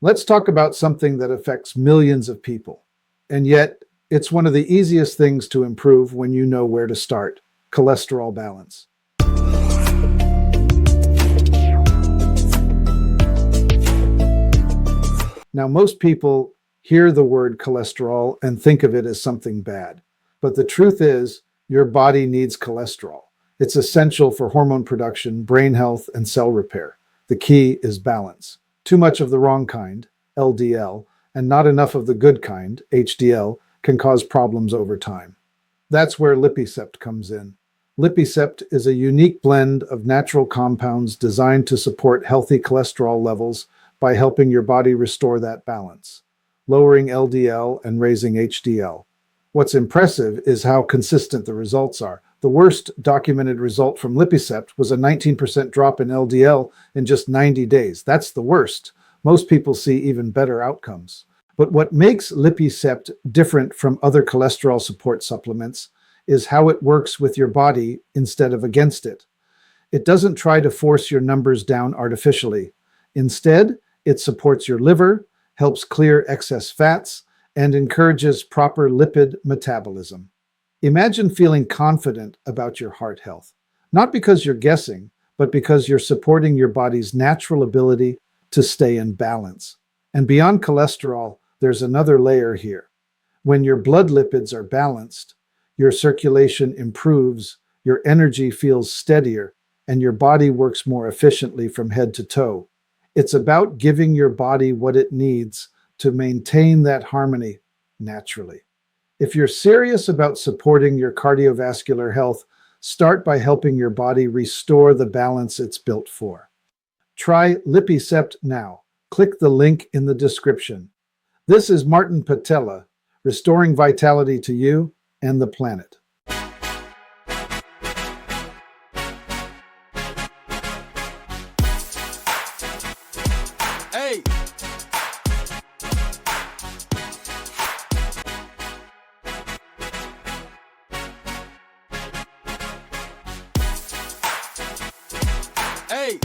Let's talk about something that affects millions of people. And yet, it's one of the easiest things to improve when you know where to start: cholesterol balance. Now, most people hear the word cholesterol and think of it as something bad. But the truth is, your body needs cholesterol. It's essential for hormone production, brain health, and cell repair. The key is balance. Too much of the wrong kind, LDL, and not enough of the good kind, HDL, can cause problems over time. That's where Lipicept comes in. Lipicept is a unique blend of natural compounds designed to support healthy cholesterol levels by helping your body restore that balance, lowering LDL and raising HDL. What's impressive is how consistent the results are. The worst documented result from Lipicept was a 19% drop in LDL in just 90 days. That's the worst. Most people see even better outcomes. But what makes Lipicept different from other cholesterol support supplements is how it works with your body instead of against it. It doesn't try to force your numbers down artificially. Instead, it supports your liver, helps clear excess fats, and encourages proper lipid metabolism. Imagine feeling confident about your heart health, not because you're guessing, but because you're supporting your body's natural ability to stay in balance. And beyond cholesterol, there's another layer here. When your blood lipids are balanced, your circulation improves, your energy feels steadier, and your body works more efficiently from head to toe. It's about giving your body what it needs to maintain that harmony naturally. If you're serious about supporting your cardiovascular health, start by helping your body restore the balance it's built for. Try Lipicept now. Click the link in the description. This is Martin Pytela, restoring vitality to you and the planet. Hey! Hey!